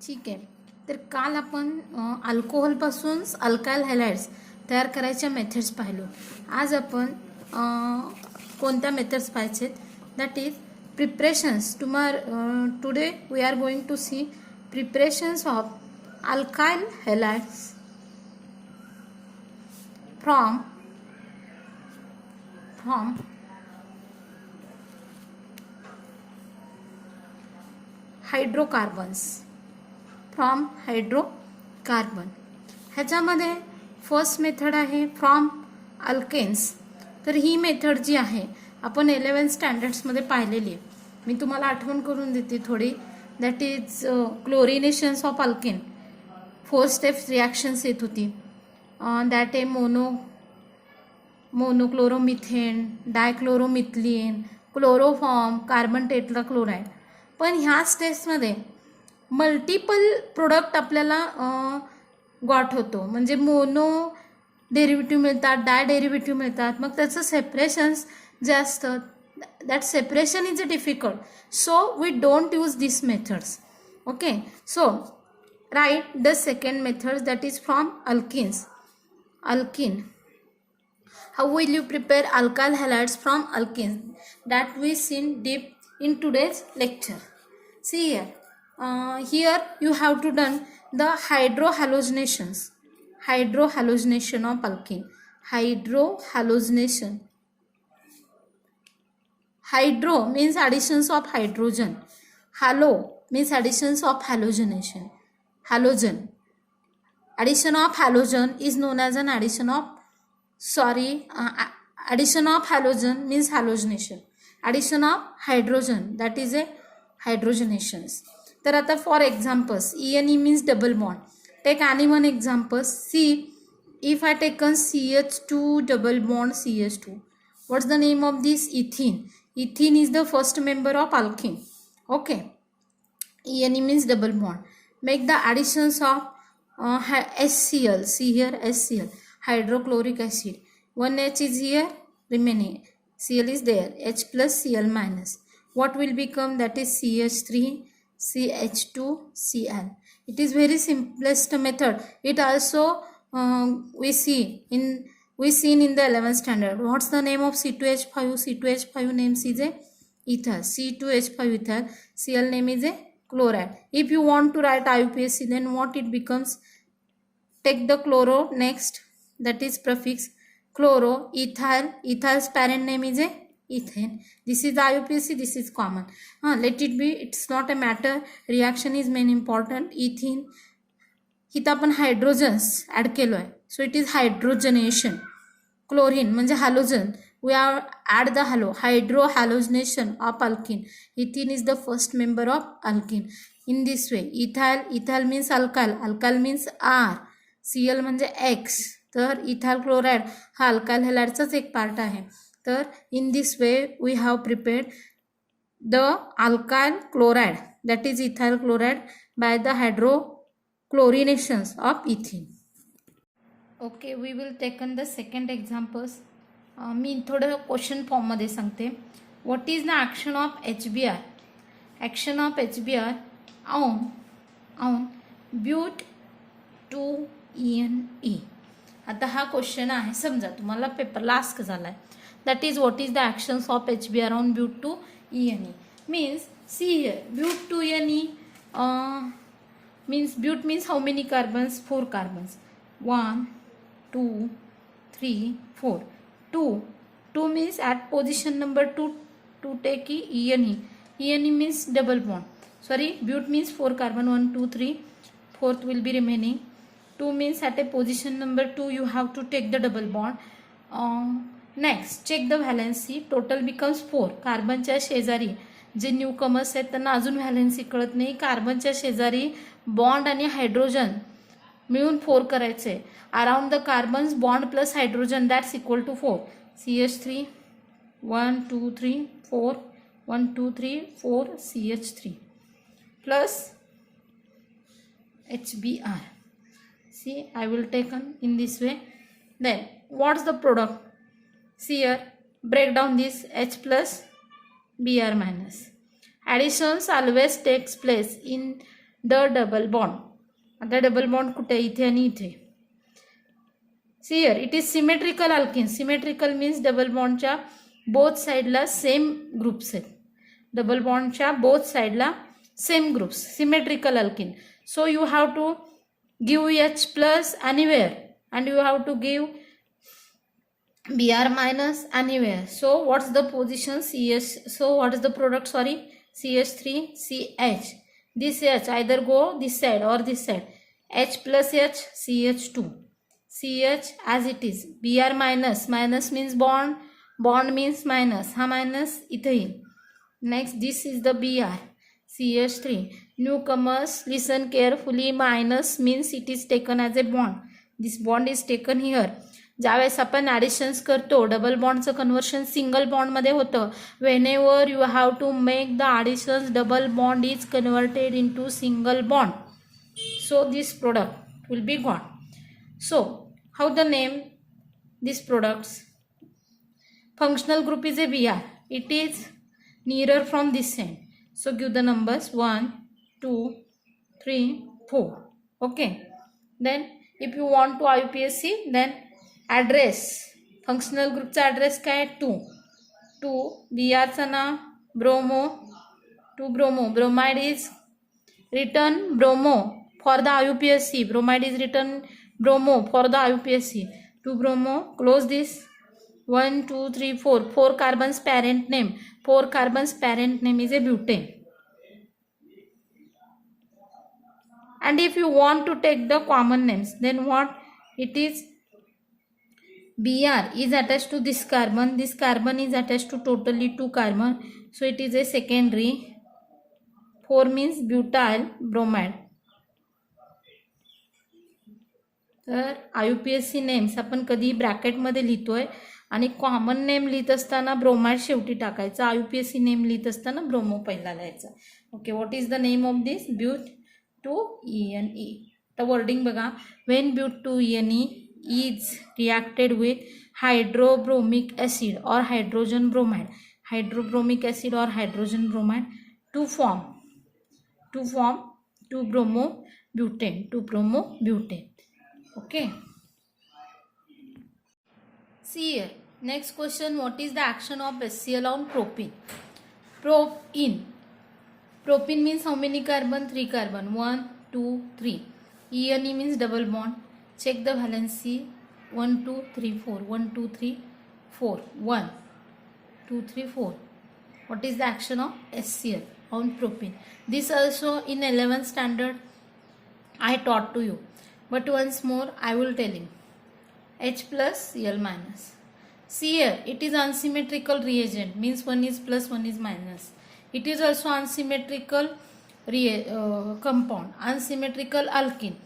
ठीक आहे. तर काल आपण अल्कोहोलपासून अल्काइल हॅलाइड्स तयार करायच्या मेथड्स पाहिलो. आज आपण कोणत्या मेथड्स पाहायचे, that is preparations. Today we are going to see preparations of alkyl halides from hydrocarbons. Hydrocarbon ह्याच्यामध्ये फर्स्ट मेथड आहे फ्रॉम अल्केन्स. तर ही मेथड जी आहे आपण 11th स्टँडर्ड्समध्ये पाहिलेली आहे. मी तुम्हाला आठवण करून देते थोडी. That is chlorinations of alkane. 4 steps reactions येत होती. That a monochloromethane, dichloromethylene, chloroform, carbon tetrachloride. पण ह्या स्टेप्समध्ये मल्टिपल प्रोडक्ट आपल्याला गॉट होतो. म्हणजे मोनो डेरिव्हेटिव्ह मिळतात, डाय डेरिव्हेटिव्ह मिळतात. मग त्याचं सेपरेशन्स जे असतं, that separation is difficult. So we don't use this methods. Okay, so write the second method that is from alkenes. Alkene. How will you prepare alkyl halides from alkenes? That we seen deep in today's lecture. See here. Here you have to done the hydrohalogenations. Hydrohalogenation of alkene. Hydrohalogenation. Hydro means additions of hydrogen. Halo means additions of halogenation. Halogen. Addition of halogen is known as an addition of halogen means halogenation. Addition of hydrogen, that is a hydrogenations. तर आता for examples, ENE means double bond. Take any one example. See, if I taken CH2 double bond CH2, what's the name of this? Ethene. Ethene is the first member of alkene. Okay, ENE means double bond. Make the additions of HCl. See here, HCl, hydrochloric acid. 1H is here remaining, Cl is there, H plus Cl minus. What will become? That is CH3 CH2 Cl. It is very simplest method. It also we seen in the 11th standard. What's the name of C2H5? C2H5 name is a ether. C2H5 ether. Cl name is a chloride. If you want to write IUPAC, then what it becomes? Take the chloro next, that is prefix chloro. Ethyl. Ethyl's parent name is a ethane. This is IUPAC, this is common. Let it be, it's not a matter. Reaction is main important. Ethene इथं आपण hydrogens add केलो आहे, so it is हायड्रोजनेशन. Chlorine म्हणजे halogen, we are add the hydrohalogenation of alkene. Ethene is the first member of alkene. In this way, ethyl means alkyl means R, Cl म्हणजे X. तर ethyl chloride हा alkyl हॅलाइडचाच एक part आहे. तर in this way we have prepared the alkyl chloride, that is ethyl chloride, by the hydrochlorinations of ethane. Okay, we will taken the second examples. मी थोडं question फॉर्ममध्ये सांगते. What is the action of HBr? Action of HBr on ब्यूट 2ENE. आता हा question आहे, समजा तुम्हाला पेपरला आस्क झाला आहे. That is what is the actions of HBr on ब्यूट 2ENE. Means see here, bute 2NE means bute means how many carbons? 4 carbons. 1 2 3 4. 2 means at position number 2 to take ENE. ENE means double bond. Sorry, bute means 4 carbon, 1 2 3, fourth will be remaining. 2 means at a position number 2 you have to take the double bond. Next check the valency. Total becomes 4. कार्बनच्या शेजारी जे newcomers आहेत त्यांना अजून valency कळत नाही. कार्बनच्या शेजारी bond आणि hydrogen मिळून 4 करायचे. Around the carbons bond plus hydrogen, that's equal to 4. CH3 1 2 3 4, 1 2 3 4 CH3 plus HBr. See, I will take in this way. Then what's the product? See here, break down this H plus Br minus. Additions always takes place in the double bond. आता double bond कुठे, इथे आणि इथे. See here it is symmetrical alkene. Symmetrical means double बॉन्डच्या both साईडला same groups आहेत. Double बॉन्डच्या both साईडला same groups, symmetrical alkene. So you have to give H plus anywhere and you have to give Br minus anywhere. So what's the position? CH. So what is the product? Sorry, CH3 CH. This H either go this side or this side. H plus H, CH2. CH as it is. Br minus, minus means bond, bond means minus. हा minus इथे येईल. Next this is the Br, CH3. Newcomers, listen carefully. Minus means it is taken as a bond. This bond is taken here. ज्यावेळेस आपण additions करतो, double बॉन्डचं conversion single बॉन्डमध्ये होतं. Whenever you have to make the additions, double bond is converted in to single bond. So this product will be gone. So how the name this products? Functional group is a Br. It is nearer from this end. So give the numbers 1, 2, 3, 4. Okay. Then if you want to IUPAC, then address. Functional groupचा address काय आहे? 2. 2 Brचं नाव bromo. 2 bromo. Bromide is written bromo for the IUPAC. Bromide is written bromo for the IUPAC. 2 bromo. Close this. 1, 2, 3, 4. 4 carbons parent name. 4 carbons parent name is a butane. And if you want to take the common names, then what? It is Br is attached to this carbon. This carbon is attached to totally 2 carbon. So it is a secondary. 4 means butyl bromide. तर IUPAC names आपण कधी ब्रॅकेटमध्ये लिहितोय आणि common name लिहित असताना bromide शेवटी टाकायचा. IUPAC name लिहित असताना ब्रोमो पहिला लिहायचा. Okay. What is the name of this? Bute two ENE. तर वर्डिंग बघा. When bute two ENE is reacted with hydrobromic acid or hydrogen bromide. Hydrobromic acid or hydrogen bromide to form 2-bromobutane. 2-bromobutane. Okay. See here. Next question. What is the action of HCl on propene? Propene means how many carbon? 3 carbon. 1, 2, 3. ENE means double bond. Check the valency. 1, 2, 3, 4. 1, 2, 3, 4. 1, 2, 3, 4. What is the action of HCl on propene? This also in 11th standard I taught to you. But once more I will tell you. H plus Cl minus. See here, it is unsymmetrical reagent. Means one is plus, one is minus. It is also unsymmetrical compound. Unsymmetrical alkene.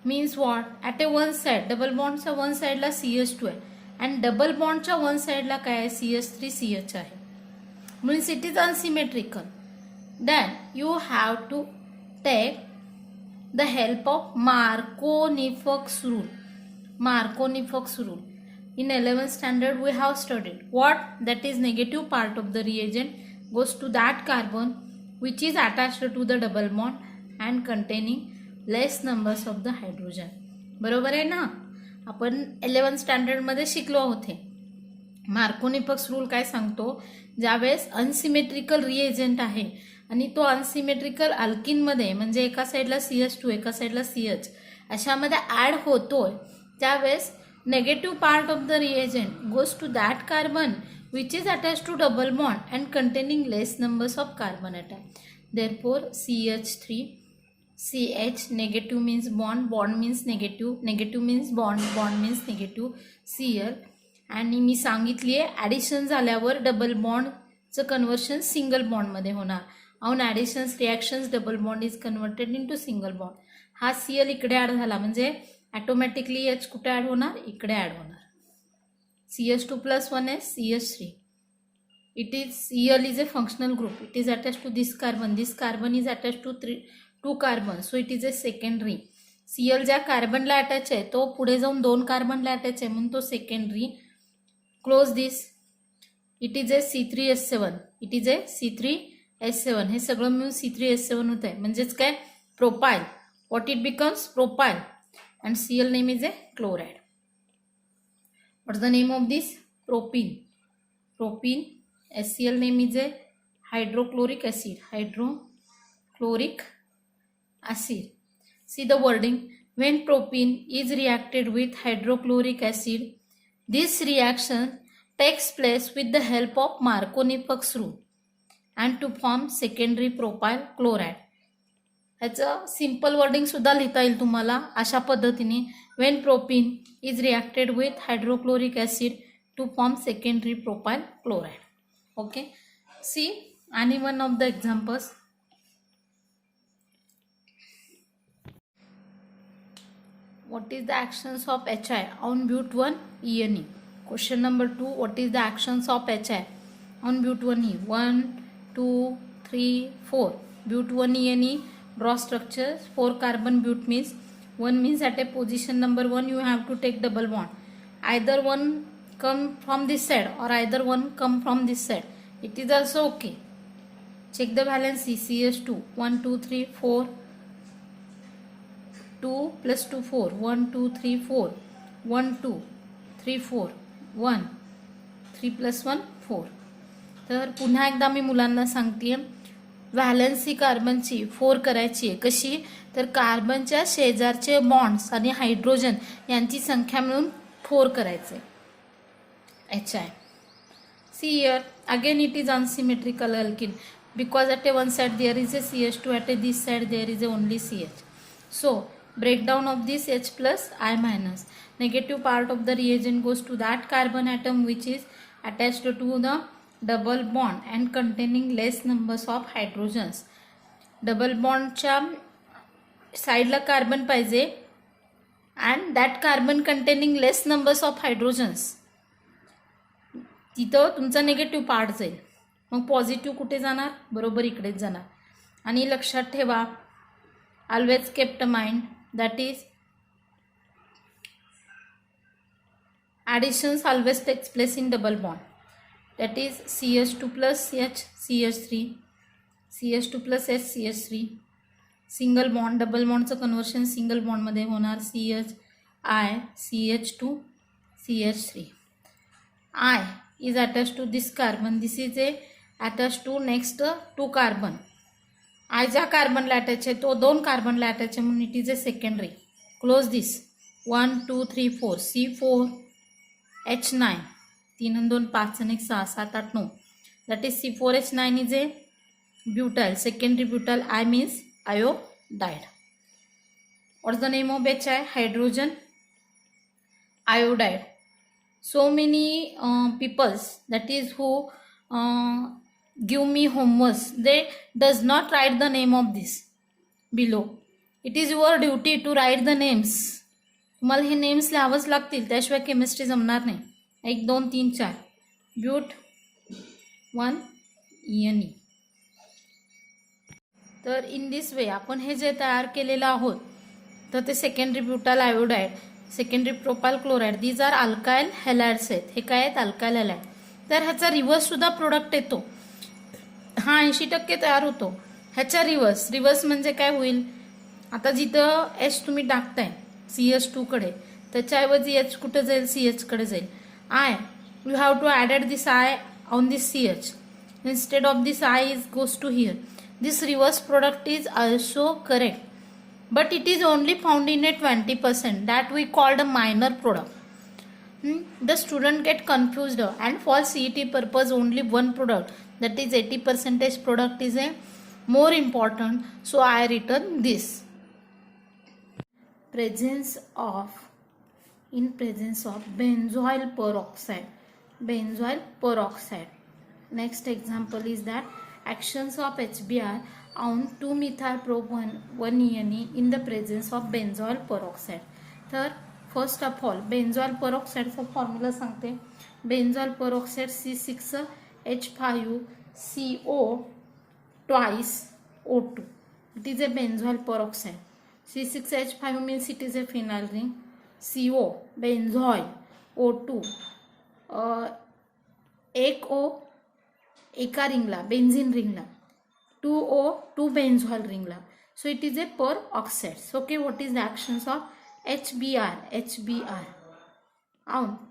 Means what? At a one side, double bondच्या one side ला CH2 आहे and double bondच्या one side ला काय आहे? CH3 CH आहे. Means it is unsymmetrical. Then you have to take the help of Markovniks rule. Markovniks rule. In 11th standard we have studied what? That is negative part of the reagent goes to that carbon which is attached to the double bond and containing less numbers of the hydrogen. बरोबर आहे ना? आपण 11th स्टँडर्डमध्ये शिकलो होते. मार्कोनिक्स rule काय सांगतो? ज्यावेळेस unsymmetrical reagent आहे आणि तो अनसिमेट्रिकल अल्किनमध्ये म्हणजे एका साईडला CH2 एका साईडला CH अशामध्ये ॲड होतोय, त्यावेळेस negative part of the reagent goes to that carbon which is attach to double bond and containing less numbers of carbon attach. Therefore CH3 CH, negative means bond, bond means negative, negative means bond, bond means negative. Cl. आणि मी सांगितली आहे addition झाल्यावर double बॉन्डचं conversion single बॉन्डमध्ये होणार. On additions reactions double bond is converted in to single bond. हा Cl इकडे add झाला म्हणजे ॲटोमॅटिकली H कुठे ॲड होणार? इकडे ॲड होणार. CH2 plus 1 is CH3. It is Cl is a functional group. It is attached to this carbon. This carbon is attached to 2 carbon. So it is a secondary. Cl ज्या कार्बनला attach आहे तो पुढे जाऊन 2 कार्बनला attach आहे म्हणून तो secondary. Close this. It is a C3H7. It is a C3H7. हे सगळं मिळून C3H7 होत आहे. म्हणजेच काय? propyl. What it becomes? Propyl. And Cl name is a chloride. What's the name of this? Propene. Propene. HCl name is a hydrochloric acid. Hydrochloric acid. See the wording. When propene is reacted with hydrochloric acid, this reaction takes place with the help of Marconi-Fuchs rule and to form secondary propyl chloride. ह्याचं simple wording सुद्धा लिहिता येईल तुम्हाला अशा पद्धतीने. When propene is reacted with hydrochloric acid to form secondary propyl chloride. Okay, see आणि one of the examples. What is the actions of HI on but 1 ENE? Question number 2. What is the actions of HI on but 1E? 1, 2, 3, 4. But 1 ENE draw structure. 4 carbon but means 1 means at a position number 1 you have to take double bond. Either one come from this side or either one come from this side. It is also okay. Check the valency. CH2 1, 2, 3, 4. 2 plus 2 4. 1, 2, 3, 4. 1, 2, 3, 4. 1. 3 plus 1 4. तर पुन्हा एकदा मी मुलांना सांगते, valency कार्बनची 4 करायची आहे. कशी? तर कार्बनच्या शेजारचे बॉन्ड्स आणि हायड्रोजन यांची संख्या मिळून 4 करायचे. HI. See here again it is unsymmetrical alkene because at a one side there is a CH2, at a this side there is a only CH. So breakdown of this H plus I minus. Negative part of the reagent goes to that carbon atom which is attached to the double bond and containing less numbers of hydrogens. Double bond च्या साइडला carbon पाहिजे and that carbon containing less numbers of hydrogens. तिथं तुमचा negative part जाईल. मग positive कुठे जाणार? बरोबर इकडेच जाणार. आणि लक्षात ठेवा, always kept mind that is additions always takes place in double bond. That is CH2 plus H CH3, CH2 plus H CH3. Single bond double बॉन्डचं कन्वर्शन सिंगल बॉन्डमध्ये होणार. CHI CH2 CH3. I is attached to this carbon. This is a attached to next 2 carbon. I ज्या कार्बनला attach आहे तो 2 कार्बनला attach आहे म्हणून it is a secondary. Close this. 1, 2, 3, 4. C4 H9. 3 आणि 2 5 आणि 1 6 7 8 9. That is C4H9 is a butyl. Secondary butyl. I means iodide. What's the name of HI? Hydrogen iodide. So many peoples that is who give me homework, they does not write the name of this below. It is your duty to write the names. तुम्हाला हे names लिहावंच लागतील, त्याशिवाय chemistry जमणार नाही. 1 2 3 4. ब्यूट 1 ENE. तर in this वे आपण हे जे तयार केलेलं आहोत तर ते secondary butyl iodide, secondary propyl chloride, these are alkyl halides आहेत. हे काय आहेत? Alkyl halide. तर ह्याचा रिव्हर्स सुद्धा प्रोडक्ट येतो. हा 80% तयार होतो. ह्याच्या रिव्हर्स म्हणजे काय होईल? आता जिथं H तुम्ही टाकताय CH2 कडे, त्याच्याऐवजी H कुठे जाईल? CH कडे जाईल. I you have to added this I on this CH. Instead of this I is goes to here. This reverse product is also correct, but it is only found in a 20%. That we called a minor product. The student get confused, and for CET purpose only one product, that is 80% product is a more important. So I written this. Presence of benzoyl peroxide. Benzoyl peroxide. Next example is that actions of HBr on 2-methyl-prop-1-ENE in the presence of benzoyl peroxide. तर first of all benzoyl पेरॉक्साइडचा formula सांगते. Benzoyl peroxide C6H5CO twice O2. It is a benzoyl peroxide. C6H5 means it is a phenyl ring. CO benzoyl. O2 एक O एका रिंगला benzene रिंगला, 2O 2 benzoyl रिंगला. So it is a per oxides. Okay, what is the actions of HBr? HBr.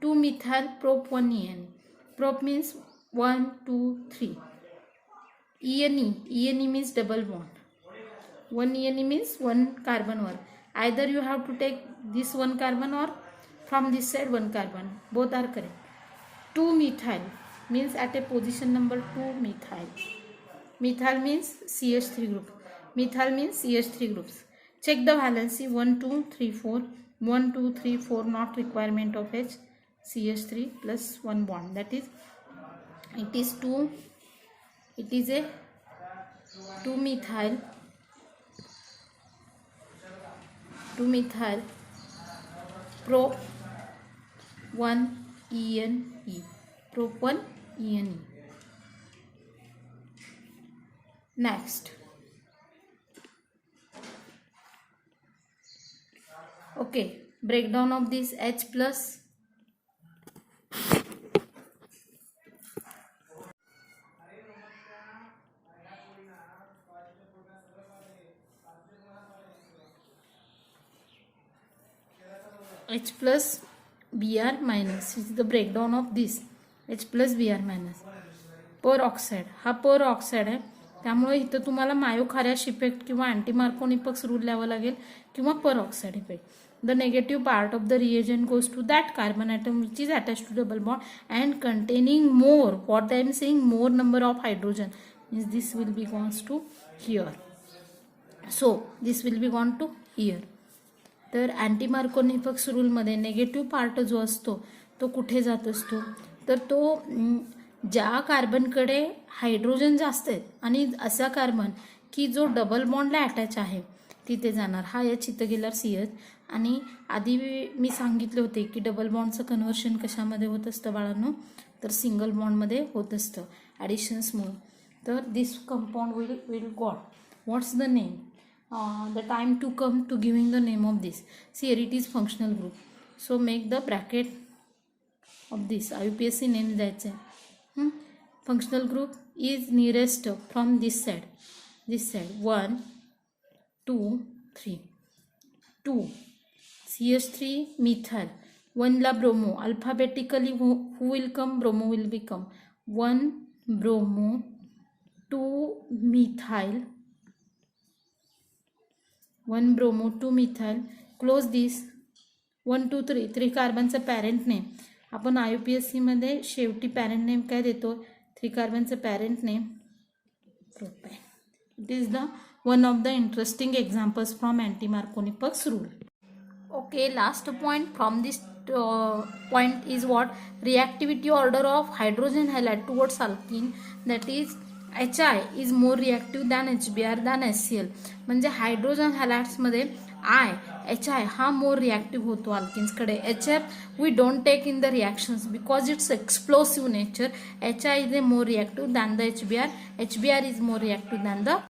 2-methyl prop 1-ene. Prop means 1, 2, 3. ENE. ENE means double bond. 1 ENE means 1 carbon over. Either you have to take this 1 carbon or from this side 1 carbon. Both are correct. 2-methyl means at a position number 2-methyl. Methyl means CH3 group. Methyl means CH3 groups. Check the valency 1, 2, 3, 4. 1, 2, 3, 4 not requirement of H. CH3 plus 1 bond. That is, it is a 2-methyl prop 1 ENE. Prop 1 ENE. Next. Okay, breakdown of this H plus. H plus Br minus is the breakdown of this H plus Br minus. पर oxide हा पर oxide आहे, त्यामुळे इथं तुम्हाला मायोखार्याश effect किंवा अँटीमार्कोन effect rule लिहावं लागेल किंवा peroxide effect. The negative part of the reagent goes to that carbon atom which is attach to double bond and containing more, what I am saying, more number of hydrogen, means this will be goes to here. So this will be gone to here. तर anti Markovnikov effect रूलमध्ये negative part जो असतो तो कुठे जात असतो, तर तो ज्या कार्बनकडे हायड्रोजन जास्त आहेत आणि असा कार्बन की जो डबल बॉन्डला अटॅच आहे तिथे जाणार. हा H इथं गेल्यावर CH. आणि आधी मी सांगितले होते की डबल बॉन्डचं कन्व्हर्शन कशामध्ये होत असतं बाळांनो, तर सिंगल बॉन्डमध्ये होत असतं ॲडिशन्समुळे. तर this compound will got what's the name, the time to come to giving the name of this. See here it is functional group. So make the bracket of this. IUPAC name द्यायचं आहे. Functional group is nearest from this side. 1, 2, 3. 2 CH3 methyl. 1 ला bromo. Alphabetically who will come? Bromo will become 1 bromo, 2 methyl. 1 bromo, 2 methyl. Close this. 1, 2, 3. 3 कार्बनचं parent name. आपण IUPAC मध्ये शेवटी parent name काय देतो? 3 कार्बनचं parent name propane. It is the one of the interesting examples from anti-Markovnikov's rule. Okay, last point from this point is what? Reactivity order of hydrogen halide towards alkene, that is HI is more reactive than HBr than HCl. म्हणजे hydrogen हॅलाइड्स मध्ये HI हा मोर reactive होतो अल्किन्सकडे. HF we don't take in the reactions because it's explosive nature. HI is a more reactive than the HBr. HBr is more reactive than the